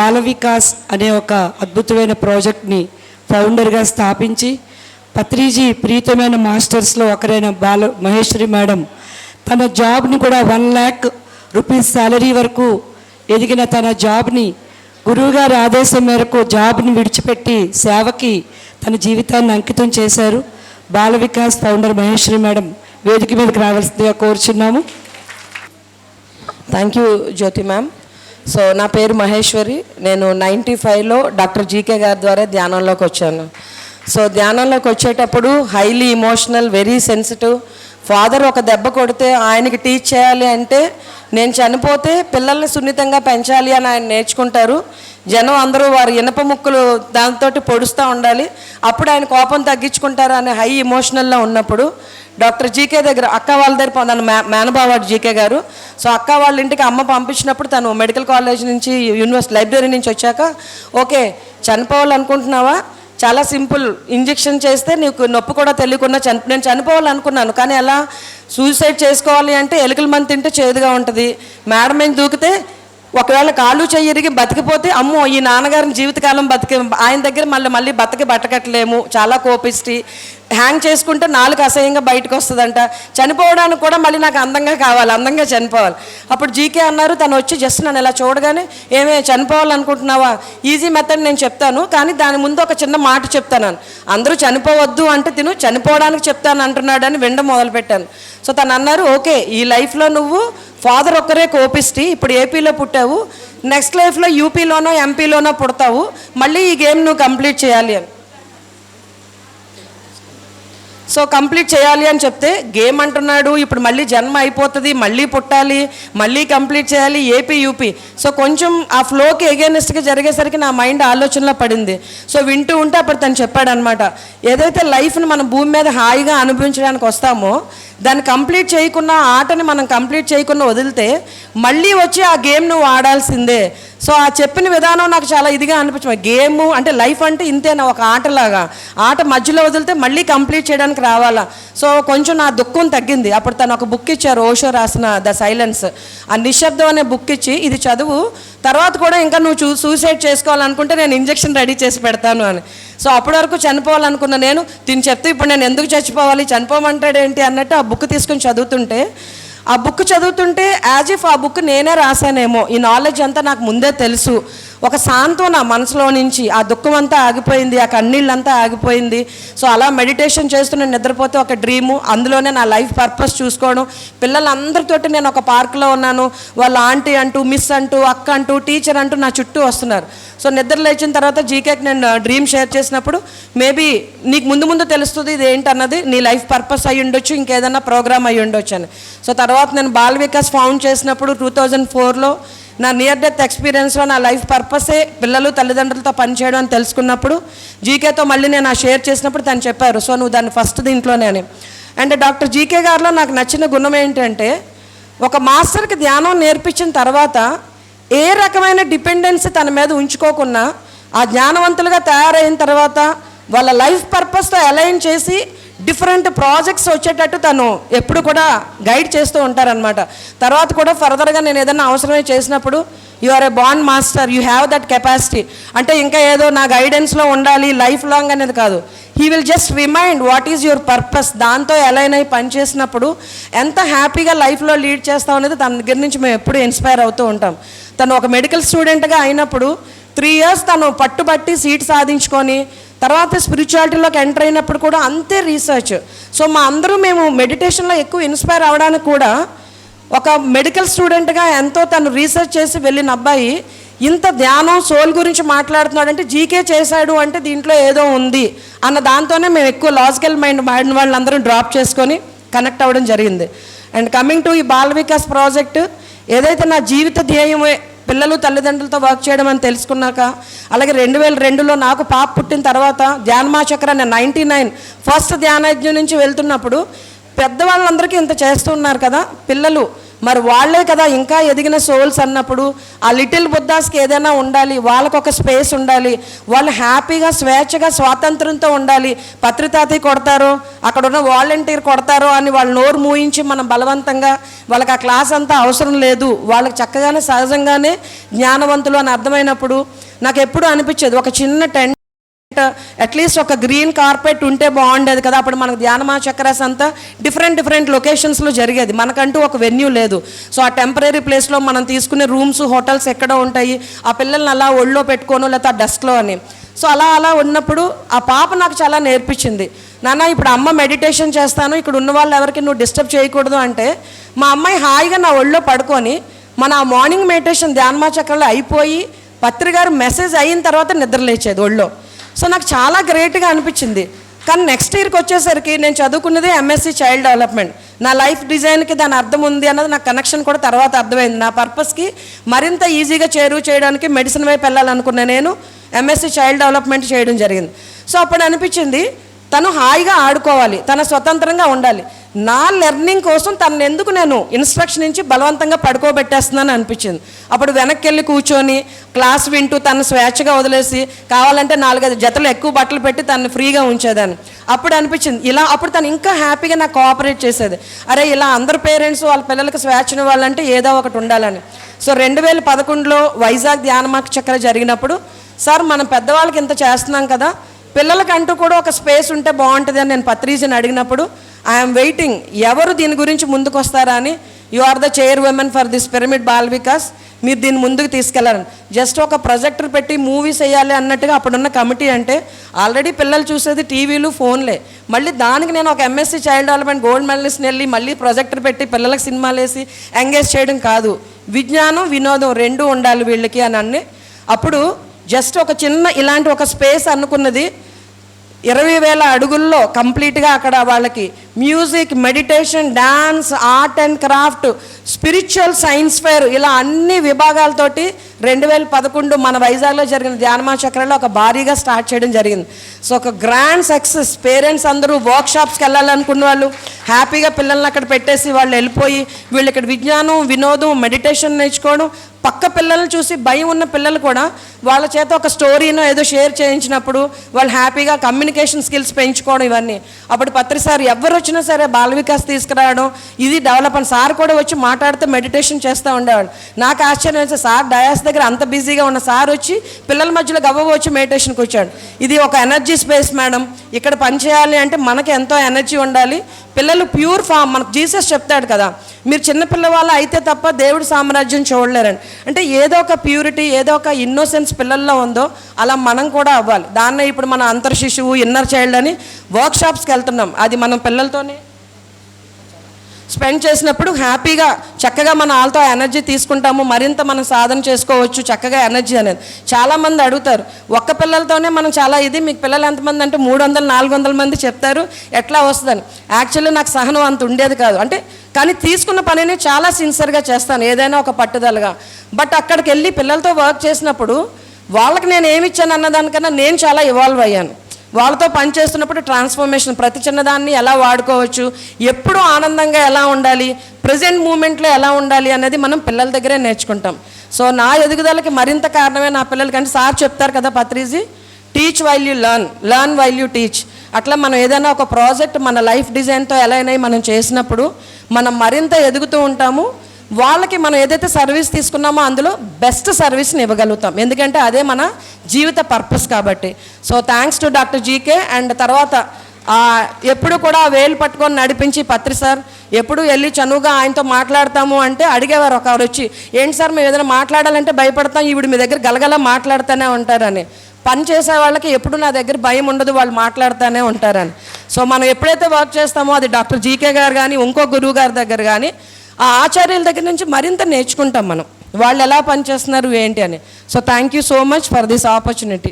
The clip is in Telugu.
బాల వికాస్ అనే ఒక అద్భుతమైన ప్రాజెక్ట్ని ఫౌండర్గా స్థాపించి పత్రిజీ ప్రీతమైన మాస్టర్స్లో ఒకరైన మహేశ్వరి మేడం తన జాబ్ని కూడా 1 lakh రూపీస్ శాలరీ వరకు ఎదిగిన తన జాబ్ని గురువుగారి ఆదేశం మేరకు జాబ్ని విడిచిపెట్టి సేవకి తన జీవితాన్ని అంకితం చేశారు. బాల వికాస్ ఫౌండర్ మహేశ్వరి మేడం వేదిక మీదకి రావాల్సిందిగా కోరుచున్నాము. Thank you Jyothi ma'am. So నా పేరు మహేశ్వరి. నేను 95లో డాక్టర్ జీకే గారి ద్వారా ధ్యానంలోకి వచ్చాను. సో ధ్యానంలోకి వచ్చేటప్పుడు highly emotional, very sensitive. Father ఒక దెబ్బ కొడితే ఆయనకి టీచ్ చేయాలి అంటే నేను చనిపోతే పిల్లల్ని సున్నితంగా పెంచాలి అని ఆయన నేర్చుకుంటారు. జనం అందరూ వారు ఇనప ముక్కులు దాంతో పొడుస్తూ ఉండాలి, అప్పుడు ఆయన కోపం తగ్గించుకుంటారు అనే హై ఇమోషనల్లో ఉన్నప్పుడు డాక్టర్ జీకే దగ్గర అక్క వాళ్ళ దగ్గర తను మేనబావాడు జీకే గారు. సో అక్క వాళ్ళ ఇంటికి అమ్మ పంపించినప్పుడు తను మెడికల్ కాలేజ్ నుంచి యూనివర్సిటీ లైబ్రరీ నుంచి వచ్చాక, ఓకే చనిపోవాలనుకుంటున్నావా, చాలా సింపుల్, ఇంజెక్షన్ చేస్తే నీకు నొప్పి కూడా తెలియకుండా నేను చనిపోవాలనుకున్నాను, కానీ అలా సూసైడ్ చేసుకోవాలి అంటే ఎలుకల మంది తింటే చేదుగా ఉంటుంది. మేడం ఏం దూకితే ఒకవేళ కాళ్ళు చెయ్యిరిగి బతికిపోతే అమ్మో ఈ నాన్నగారిని జీవితకాలం ఆయన దగ్గర మళ్ళీ బతకట్లేము, చాలా కోపిస్టి, హ్యాంగ్ చేసుకుంటే నాలుగు అసహ్యంగా బయటకు వస్తుందంట, చనిపోవడానికి కూడా మళ్ళీ నాకు అందంగా కావాలి, అందంగా చనిపోవాలి. అప్పుడు జీకే అన్నారు, తను వచ్చి జస్ట్ నన్ను ఇలా చూడగానే ఏమే చనిపోవాలనుకుంటున్నావా, ఈజీ మెథడ్ నేను చెప్తాను, కానీ దాని ముందు ఒక చిన్న మాట చెప్తాను, అందరూ చనిపోవద్దు అంటే తిను చనిపోవడానికి చెప్తాను అంటున్నాడని వినడం మొదలుపెట్టాను. సో తను అన్నారు, ఓకే ఈ లైఫ్లో నువ్వు ఫాదర్ ఒక్కరే కోపిస్టి, ఇప్పుడు ఏపీలో పుట్టావు, నెక్స్ట్ లైఫ్లో యూపీలోనో ఎంపీలోనో పుడతావు, మళ్ళీ ఈ గేమ్ నువ్వు కంప్లీట్ చేయాలి అని. సో కంప్లీట్ చేయాలి అని చెప్తే గేమ్ అంటున్నాడు, ఇప్పుడు మళ్ళీ జన్మ అయిపోతుంది, మళ్ళీ పుట్టాలి, మళ్ళీ కంప్లీట్ చేయాలి, ఏపీ యూపీ. సో కొంచెం ఆ ఫ్లోకి ఎగెనిస్ట్గా జరిగేసరికి నా మైండ్ ఆలోచనలో పడింది. సో వింటూ ఉంటే అప్పుడు తను చెప్పాడనమాట, ఏదైతే లైఫ్ని మనం భూమి మీద హాయిగా అనుభవించడానికి వస్తామో దాన్ని కంప్లీట్ చేయకుండా, ఆటని మనం కంప్లీట్ చేయకుండా వదిలితే మళ్ళీ వచ్చి ఆ గేమ్ నువ్వు ఆడాల్సిందే. సో ఆ చెప్పిన విధానం నాకు చాలా ఇదిగా అనిపించింది. గేమ్ అంటే లైఫ్ అంటే ఇంతేనా, ఒక ఆటలాగా, ఆట మధ్యలో వదిలితే మళ్ళీ కంప్లీట్ చేయడానికి రావాలా. సో కొంచెం నా దుఃఖం తగ్గింది. అప్పుడు తను ఒక బుక్ ఇచ్చారు, ఓషో రాసిన ద సైలెన్స్, ఆ నిశ్శబ్దం అనే బుక్ ఇచ్చి, ఇది చదువు, తర్వాత కూడా ఇంకా నువ్వు సూసైడ్ చేసుకోవాలనుకుంటే నేను ఇంజెక్షన్ రెడీ చేసి పెడతాను అని. సో అప్పటి వరకు చనిపోవాలనుకున్నా నేను, తిని చెప్తే ఇప్పుడు నేను ఎందుకు చచ్చిపోవాలి, చనిపోమంటాడేంటి అన్నట్టు ఆ బుక్ తీసుకొని చదువుతుంటే, ఆ బుక్ చదువుతుంటే యాజ్ ఇఫ్ ఆ బుక్ నేనే రాశానేమో, ఈ నాలెడ్జ్ అంతా నాకు ముందే తెలుసు, ఒక సాంత్వన మనసులో నుంచి, ఆ దుఃఖం అంతా ఆగిపోయింది, ఆ కన్నీళ్ళంతా ఆగిపోయింది. సో అలా మెడిటేషన్ చేస్తూ నేను నిద్రపోతే ఒక డ్రీము, అందులోనే నా లైఫ్ పర్పస్ చూసుకోవడం, పిల్లలందరితోటి నేను ఒక పార్క్లో ఉన్నాను, వాళ్ళ ఆంటీ అంటూ, మిస్ అంటూ, అక్క అంటూ, టీచర్ అంటూ నా చుట్టూ వస్తున్నారు. సో నిద్ర లేచిన తర్వాత జీకేకి నేను డ్రీమ్ షేర్ చేసినప్పుడు, మేబీ నీకు ముందు తెలుస్తుంది ఇది ఏంటన్నది, నీ లైఫ్ పర్పస్ అయ్యి ఉండొచ్చు, ఇంకేదన్నా ప్రోగ్రామ్ అయ్యి ఉండొచ్చు అని. సో తర్వాత నేను బాల వికాస్ ఫౌండ్ చేసినప్పుడు 2004లో నా నియర్ డెత్ ఎక్స్పీరియన్స్లో నా లైఫ్ పర్పసే పిల్లలు తల్లిదండ్రులతో పనిచేయడం అని తెలుసుకున్నప్పుడు జీకేతో మళ్ళీ నేను ఆ షేర్ చేసినప్పుడు తను చెప్పారు, సో నువ్వు దాన్ని ఫస్ట్ దీంట్లోనే అని. అండ్ డాక్టర్ జీకే గారిలో నాకు నచ్చిన గుణం ఏంటంటే, ఒక మాస్టర్కి ధ్యానం నేర్పించిన తర్వాత ఏ రకమైన డిపెండెన్సీ తన మీద ఉంచుకోకుండా ఆ జ్ఞానవంతులుగా తయారైన తర్వాత వాళ్ళ లైఫ్ పర్పస్తో అలైన్ చేసి డిఫరెంట్ ప్రాజెక్ట్స్ వచ్చేటట్టు తను ఎప్పుడు కూడా గైడ్ చేస్తూ ఉంటారనమాట. తర్వాత కూడా ఫర్దర్గా నేను ఏదైనా అవసరమే చేసినప్పుడు, you are a bond master, you have that capacity, అంటే ఇంకా ఏదో నా గైడెన్స్లో ఉండాలి లైఫ్ లాంగ్ అనేది కాదు, he will just remind what is your purpose, దాంతో అలైన్ అయి పనిచేసినప్పుడు ఎంత హ్యాపీగా లైఫ్లో లీడ్ చేస్తాం అనేది తన దగ్గర నుంచి మేము ఎప్పుడు ఇన్స్పైర్ అవుతూ ఉంటాం. తను ఒక మెడికల్ స్టూడెంట్గా అయినప్పుడు 3 years తను పట్టుబట్టి సీట్ సాధించుకొని తర్వాత స్పిరిచువాలిటీలోకి ఎంటర్ అయినప్పుడు కూడా అంతే రీసెర్చ్. సో మేము మెడిటేషన్లో ఎక్కువ ఇన్స్పైర్ అవ్వడానికి కూడా, ఒక మెడికల్ స్టూడెంట్గా ఎంతో తను రీసెర్చ్ చేసి వెళ్ళిన అబ్బాయి ఇంత ధ్యానం సోల్ గురించి మాట్లాడుతున్నాడు అంటే జీకే చేశాడు అంటే దీంట్లో ఏదో ఉంది అన్న దాంతోనే మేము ఎక్కువ లాజికల్ మైండ్ వాడిన వాళ్ళందరూ డ్రాప్ చేసుకొని కనెక్ట్ అవ్వడం జరిగింది. అండ్ కమింగ్ టు ఈ బాల వికాస్ ప్రాజెక్ట్, ఏదైతే నా జీవిత ధ్యేయమే పిల్లలు తల్లిదండ్రులతో వర్క్ చేయడం అని తెలుసుకున్నాక, అలాగే 2002లో నాకు పాప పుట్టిన తర్వాత ధ్యానమాచక్ర నేను 99 ఫస్ట్ ధ్యానయజ్ఞం నుంచి వెళ్తున్నప్పుడు పెద్దవాళ్ళందరికీ ఇంత చేస్తున్నారు కదా, పిల్లలు మరి వాళ్ళే కదా ఇంకా ఎదిగిన సోల్స్ అన్నప్పుడు ఆ లిటిల్ బుద్ధాస్కి ఏదైనా ఉండాలి, వాళ్ళకు ఒక స్పేస్ ఉండాలి, వాళ్ళు హ్యాపీగా స్వేచ్ఛగా స్వాతంత్రంతో ఉండాలి. పత్రితాతి కొడతారో అక్కడ ఉన్న వాలంటీర్ కొడతారో అని వాళ్ళు నోరు మూయించి మనం బలవంతంగా వాళ్ళకి ఆ క్లాస్ అంతా అవసరం లేదు, వాళ్ళకి చక్కగానే సహజంగానే జ్ఞానవంతులు అని అర్థమైనప్పుడు నాకు ఎప్పుడు అనిపించేది ఒక చిన్న టెంట్, అట్లీస్ట్ ఒక గ్రీన్ కార్పెట్ ఉంటే బాగుండేది కదా. అప్పుడు మనకు ధ్యానమా చక్రాస్ అంతా డిఫరెంట్ లొకేషన్స్లో జరిగేది, మనకంటూ ఒక వెన్యూ లేదు. సో ఆ టెంపరీ ప్లేస్లో మనం తీసుకునే రూమ్స్ హోటల్స్ ఎక్కడో ఉంటాయి, ఆ పిల్లల్ని అలా ఒళ్ళో పెట్టుకోను లేకపోతే ఆ డస్క్లో అని. సో అలా ఉన్నప్పుడు ఆ పాప నాకు చాలా నేర్పించింది. నాన్న ఇప్పుడు అమ్మ మెడిటేషన్ చేస్తాను, ఇక్కడ ఉన్న వాళ్ళు ఎవరికి నువ్వు డిస్టర్బ్ చేయకూడదు అంటే మా అమ్మాయి హాయిగా నా ఒళ్ళో పడుకొని మన ఆ మార్నింగ్ మెడిటేషన్ ధ్యానమా చక్రాలు అయిపోయి పత్రి గారు మెసేజ్ అయిన తర్వాత నిద్ర లేచేది ఒళ్ళో. సో నాకు చాలా గ్రేట్గా అనిపించింది. కానీ నెక్స్ట్ ఇయర్కి వచ్చేసరికి నేను చదువుకున్నది ఎంఎస్సి చైల్డ్ డెవలప్మెంట్, నా లైఫ్ డిజైన్కి దాని అర్థం ఉంది అన్నది నాకు కనెక్షన్ కూడా తర్వాత అర్థమైంది. నా పర్పస్కి మరింత ఈజీగా చేయడానికి మెడిసిన్ వైపు వెళ్ళాలనుకున్న నేను ఎంఎస్సి చైల్డ్ డెవలప్మెంట్ చేయడం జరిగింది. సో అప్పుడు అనిపించింది తను హాయిగా ఆడుకోవాలి, తన స్వతంత్రంగా ఉండాలి. నా లెర్నింగ్ కోసం తనను ఎందుకు నేను ఇన్స్ట్రక్షన్ ఇచ్చి బలవంతంగా పడుకోబెట్టేస్తున్నాను అనిపించింది. అప్పుడు వెనక్కి వెళ్ళి కూర్చొని క్లాస్ వింటూ తను స్వేచ్ఛగా వదిలేసి కావాలంటే 4-5 జతలు ఎక్కువ బట్టలు పెట్టి తను ఫ్రీగా ఉంచేదాన్ని. అప్పుడు అనిపించింది ఇలా, అప్పుడు తను ఇంకా హ్యాపీగా నాకు కోఆపరేట్ చేసేది. అరే ఇలా అందరు పేరెంట్స్ వాళ్ళ పిల్లలకి స్వేచ్ఛను వాళ్ళంటే ఏదో ఒకటి ఉండాలని. సో 2011లో వైజాగ్ ధ్యానమా చక్ర జరిగినప్పుడు సార్ మనం పెద్దవాళ్ళకి ఇంత చేస్తున్నాం కదా, పిల్లలకంటూ కూడా ఒక స్పేస్ ఉంటే బాగుంటుంది అని నేను పత్రిజీని అడిగినప్పుడు ఐఎమ్ వెయిటింగ్ ఎవరు దీని గురించి ముందుకు వస్తారా అని. You are the chairwoman for this pyramid Bal Vikas, మీరు దీన్ని ముందుకు తీసుకెళ్ళాలని. జస్ట్ ఒక ప్రొజెక్టర్ పెట్టి మూవీస్ వేయాలి అన్నట్టుగా అప్పుడున్న కమిటీ అంటే ఆల్రెడీ పిల్లలు చూసేది టీవీలు ఫోన్లే, మళ్ళీ దానికి నేను ఒక ఎంఎస్సి చైల్డ్ డెవలప్మెంట్ గోల్డ్ మెడలిస్ట్ని వెళ్ళి మళ్ళీ ప్రొజెక్టర్ పెట్టి పిల్లలకు సినిమాలు వేసి ఎంగేజ్ చేయడం కాదు, విజ్ఞానం వినోదం రెండూ ఉండాలి వీళ్ళకి అని అన్నీ. అప్పుడు జస్ట్ ఒక చిన్న ఇలాంటి ఒక స్పేస్ అనుకున్నది 20,000 అడుగుల్లో కంప్లీట్గా అక్కడ వాళ్ళకి music, meditation, dance, art and craft, spiritual science fair ఇలా అన్ని విభాగాలతోటి 2011 మన వైజాగ్లో జరిగిన ధ్యానమా చక్రాల్లో ఒక భారీగా స్టార్ట్ చేయడం జరిగింది. సో ఒక గ్రాండ్ సక్సెస్. పేరెంట్స్ అందరూ వర్క్షాప్స్కి వెళ్ళాలనుకున్న వాళ్ళు హ్యాపీగా పిల్లల్ని అక్కడ పెట్టేసి వాళ్ళు వెళ్ళిపోయి వీళ్ళు ఇక్కడ విజ్ఞానం వినోదం మెడిటేషన్ నేర్చుకోవడం, పక్క పిల్లల్ని చూసి భయం ఉన్న పిల్లలు కూడా వాళ్ళ చేత ఒక స్టోరీనో ఏదో షేర్ చేయించినప్పుడు వాళ్ళు హ్యాపీగా కమ్యూనికేషన్ స్కిల్స్ పెంచుకోవడం ఇవన్నీ. అప్పుడు పత్రి సార్ ఎవరు వచ్చినా సరే బాల వికాస్ తీసుకురావడం ఇది డెవలప్ అని. సార్ కూడా వచ్చి మాట్లాడితే మెడిటేషన్ చేస్తూ ఉండేవాడు. నాకు ఆశ్చర్యం వేస్తే సార్ డయాస్ దగ్గర అంత బిజీగా ఉన్న సార్ వచ్చి పిల్లల మధ్యలో గవ్వగా వచ్చి మెడిటేషన్కి వచ్చాడు. ఇది ఒక ఎనర్జీ స్పేస్ మేడం, ఇక్కడ పని చేయాలి అంటే మనకి ఎంతో ఎనర్జీ ఉండాలి. పిల్లలు ప్యూర్ ఫామ్, మనకు జీసస్ చెప్తాడు కదా మీరు చిన్నపిల్లవాళ్ళు అయితే తప్ప దేవుడి సామ్రాజ్యం చూడలేరండి. అంటే ఏదో ఒక ప్యూరిటీ ఏదో ఒక ఇన్నోసెన్స్ పిల్లల్లో ఉందో అలా మనం కూడా అవ్వాలి. దాన్నే ఇప్పుడు మన అంతర్ శిశువు ఇన్నర్ చైల్డ్ అని వర్క్షాప్స్కి వెళ్తున్నాం. అది మనం పిల్లలతోనే స్పెండ్ చేసినప్పుడు హ్యాపీగా చక్కగా మన వాళ్ళతో ఎనర్జీ తీసుకుంటాము, మరింత మనం సాధన చేసుకోవచ్చు చక్కగా ఎనర్జీ అనేది. చాలామంది అడుగుతారు ఒక్క పిల్లలతోనే మనం చాలా ఇది, మీకు పిల్లలు ఎంతమంది అంటే 300-400 మంది చెప్తారు ఎట్లా వస్తుందని. యాక్చువల్లీ నాకు సహనం అంత ఉండేది కాదు, అంటే కానీ తీసుకున్న పనిని చాలా సిన్సియర్గా చేస్తాను ఏదైనా ఒక పట్టుదలగా. బట్ అక్కడికి వెళ్ళి పిల్లలతో వర్క్ చేసినప్పుడు వాళ్ళకి నేను ఏమి ఇచ్చాను అన్నదానికన్నా నేను చాలా ఇవాల్వ్ అయ్యాను. వాళ్ళతో పనిచేస్తున్నప్పుడు ట్రాన్స్ఫర్మేషన్ ప్రతి చిన్నదాన్ని ఎలా వాడుకోవచ్చు, ఎప్పుడూ ఆనందంగా ఎలా ఉండాలి, ప్రజెంట్ మూమెంట్లో ఎలా ఉండాలి అనేది మనం పిల్లల దగ్గరే నేర్చుకుంటాం. సో నా ఎదుగుదలకి మరింత కారణమే నా పిల్లలకి. అంటే సార్ చెప్తారు కదా Patriji, teach while you learn, learn while you teach. అట్లా మనం ఏదైనా ఒక ప్రాజెక్ట్ మన లైఫ్ డిజైన్తో ఎలా అయినా మనం చేసినప్పుడు మనం మరింత ఎదుగుతూ ఉంటాము. వాళ్ళకి మనం ఏదైతే సర్వీస్ తీసుకున్నామో అందులో బెస్ట్ సర్వీస్ని ఇవ్వగలుగుతాం, ఎందుకంటే అదే మన జీవిత పర్పస్ కాబట్టి. So thanks to doctor GK. And తర్వాత ఎప్పుడు కూడా వేలు పట్టుకొని నడిపించి పత్రి సార్ ఎప్పుడు వెళ్ళి చనువుగా ఆయనతో మాట్లాడతాము అంటే అడిగేవారు ఒకరు వచ్చి, ఏంటి సార్ మేము ఏదైనా మాట్లాడాలంటే భయపడతాం, ఈవిడ మీ దగ్గర గలగల మాట్లాడుతూనే ఉంటారని. పని చేసే వాళ్ళకి ఎప్పుడు నా దగ్గర భయం ఉండదు, వాళ్ళు మాట్లాడుతూనే ఉంటారని. సో మనం ఎప్పుడైతే వర్క్ చేస్తామో అది డాక్టర్ జీకే గారు కానీ ఇంకో గురువు గారి దగ్గర కానీ ఆ ఆచార్యుల దగ్గర నుంచి మరింత నేర్చుకుంటాం మనం, వాళ్ళు ఎలా పనిచేస్తున్నారు ఏంటి అని. So thank you so much for this opportunity.